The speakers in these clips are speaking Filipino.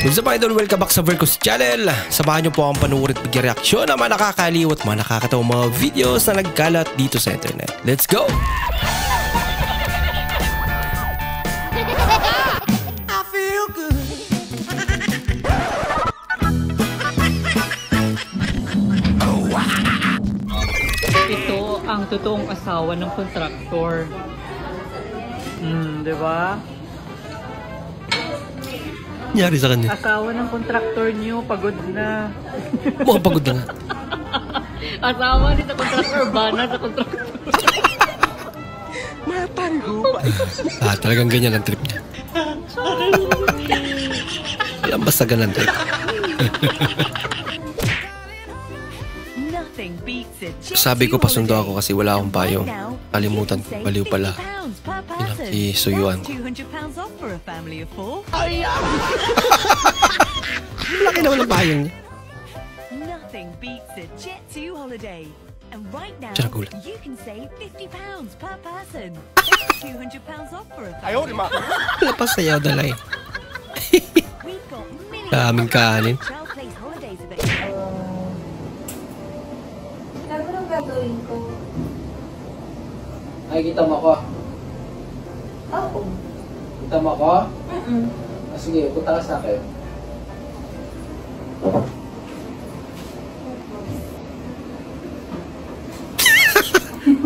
What's up idol? Welcome back sa Vercos channel. Samahan niyo po akong panuorin at mag-reaksyon ng mga nakakaliw at mga nakakatawang mga videos na nagkalat dito sa internet. Let's go! I feel good. Ito ang totoong asawa ng kontraktor. Di ba? Nangyari sa kanya? Asawa ng kontraktor niyo, pagod na. Mukhang pagod na nga. Asawa ni sa kontraktor, bana sa kontraktor. Talagang ganyan ang trip niya. Alam basta ganang trip. Sabi ko pasundo ako kasi wala akong payong. Kalimutan ko, baliw pala. Pinakisuyuan ko. Laki naman ang payong niya. Diyan nagulat. Lapas sayaw dalay. Daming kanin. Anong gagawin ko? Ay, kita mo ako. Oo. Kita mo ako? Sige, punta ka sa akin.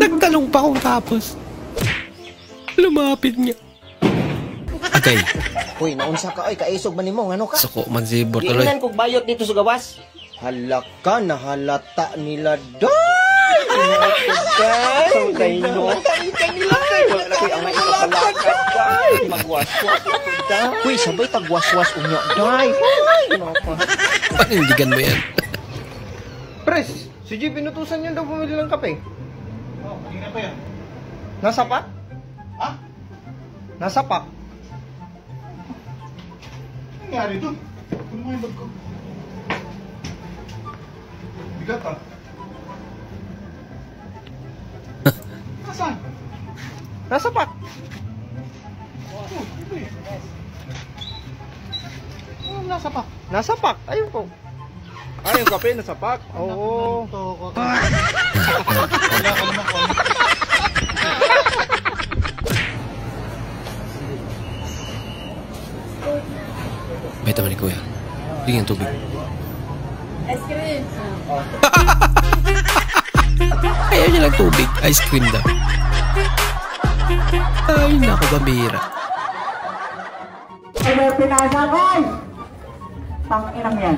Nagtalong pa akong tapos. Lumapit niya. Agay. Uy, naunsa ka ay kaisog man nimo ngano ka? Suko man si Bortoloy. Giinan kog bayot dito sa gawas. Halaka na halata nila day. Kay no. Kanila kay wala koy ang ipapalakat day. Magwaswas day. Uy, sabay tagwaswas unyo day. Panindigan mo yan. Pres, si G pinutusan niyo daw bumili ng kape. Oh, hindi na pa yan. Nasa pak? Ha? Nasa pak? Ano nangyari doon? Ano mo yung bag ko? Bigat ah. Nasaan? Nasa pak? Oh, ito eh. Oh, nasa pak? Nasa pak? Ayun ko. Ah, yung kape nasa pak? Oo. Beta man ni Kuya. Bigyan tubig. Ice cream. Ayaw niya lang tubig. Ice cream daw. Ay, naku, bambira. Ay, may pinasakay! Pang-inang yan.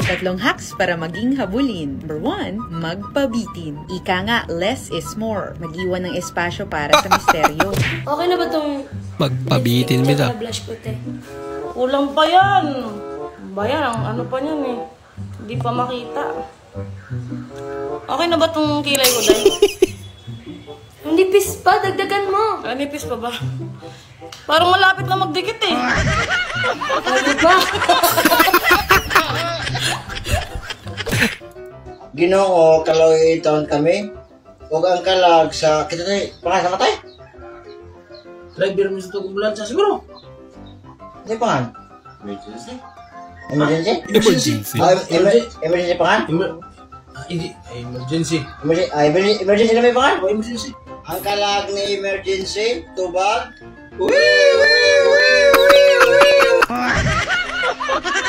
Tatlong hacks para maging habulin. Number 1, magpabitin. Ika nga, less is more. Mag-iwan ng espasyo para sa misteryo. Okay na ba itong Magpabitin mo daw. blush ko, te? Kulang pa yan. Bayan, ang ano pa niyan eh. Hindi pa makita. Okay na ba itong kilay ko, Day? Nipis pa, dagdagan mo. Ah, nipis pa ba? Parang malapit na magdikit eh. Ano ba? Ginoo kaloy taon kami. Ug ang kalag sa kita tay pangan sa matay. Driver mo sa tugulan sa siguro. Di pangan. Emergency? Emergency? Emergency. Emergency pangan? Hindi. Emergency. Emergency na may pangan? Emergency. Ang kalag ni emergency, tubag.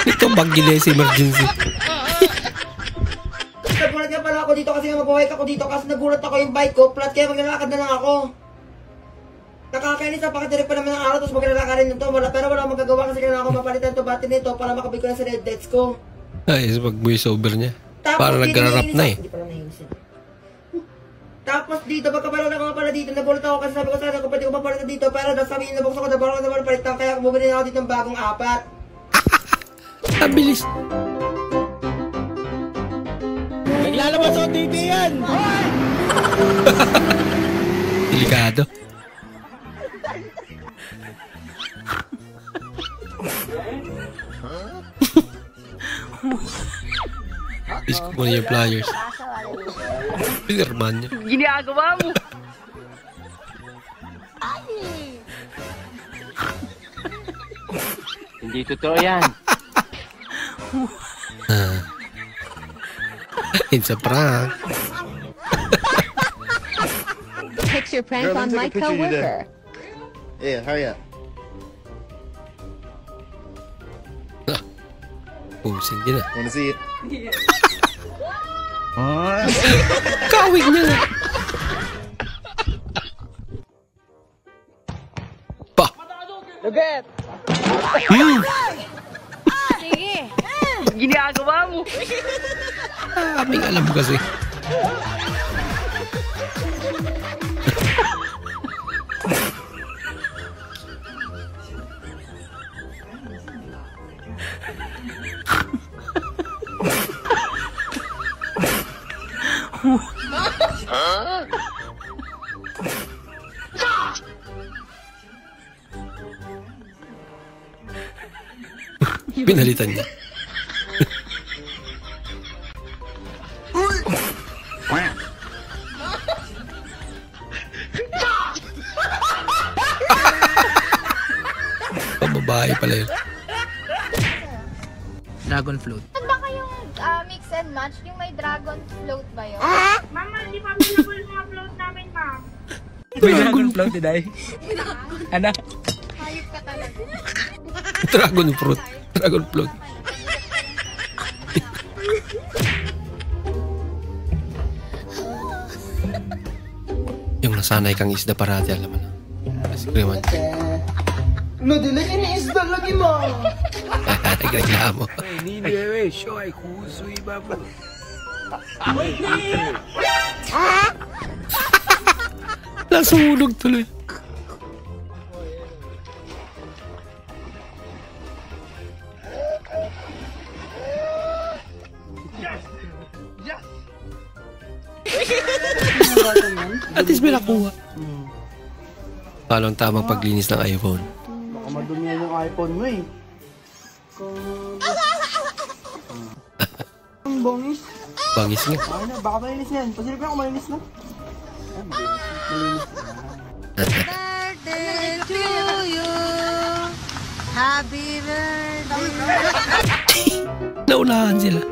Ito bagilay sa emergency. Nagulat nga pala ako dito kasi nga mabawike ako dito kasi nagulat ako yung bike ko, flat kaya maglalakad na lang ako. Nakakainis na pakatirik pa naman ng araw tapos maglalakad rin nito. Pero wala magagawa kasi kailangan ako mapalitan ito batin nito para makabig ko na sa red lights ko. Ay, sa pag-voice over niya. Tapos, Para nag-rap na eh. Hindi pala nahihisin. Tapos dito, pagkabalo na ako pala dito, nabulat ako kasi sabi ko sana kung pwede ko mapalitan dito. Pero sabi niya nabuksan ko, nabulat ko naman palitan kaya bumili na ako dito ng bagong 4. Abilis. Naglalabas ako dito yan! Delikado. Isko mo na yung flyers. Pinirman niya. Ginagawa mo. Hindi totoo yan. It's a prank. Picture prank on my coworker. Yeah, hurry up. Pusing din ah. Wanna see it? Kawig niya. Pa. Luget! Sige. Ginagawa mo! Aming alam kasi. Pinalitan niya. Babae pala yun. Dragon float. Ano ba kayong mix and match? Yung may dragon float ba yun? Mama, hindi pa available mga float namin, ma'am. Dragon float, Day. Ano? Hayop ka talaga. Dragon fruit. Dragon float. Yung nasanay kang isda parati, alam mo na. Sikreman. No, dili ka ni isda lagi mo. Nagreklamo. Nasunog tuloy. At least may nakuha. Paano ang tamang paglinis ng iPhone? Baka madumi yung iPhone mo eh. Ang bangis. Bangis nga. Ano, baka malinis yan. Pasilip ko malinis na. Birthday to you. Happy birthday. Naunahan sila.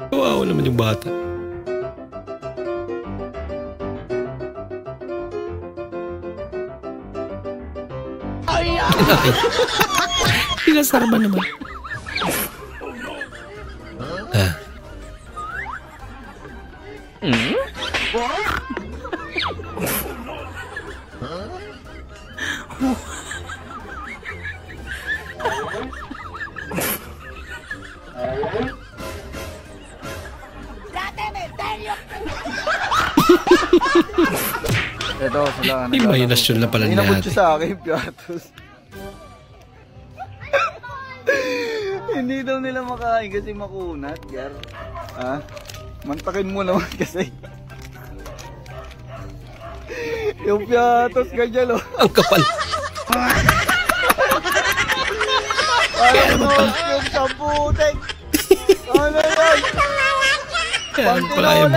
Wow naman yung bata. Pinasarba naman. Ah. Ito, sila. Imahinasyon na pala ni Inabot ate. siya sa akin, piatos. Hindi daw nila makain kasi makunat, gar. Ha? Mantakin mo naman kasi. Yung piatos, ganyan o. Ang kapal. Ano yung samputek? Ano yan? Kaya pala yung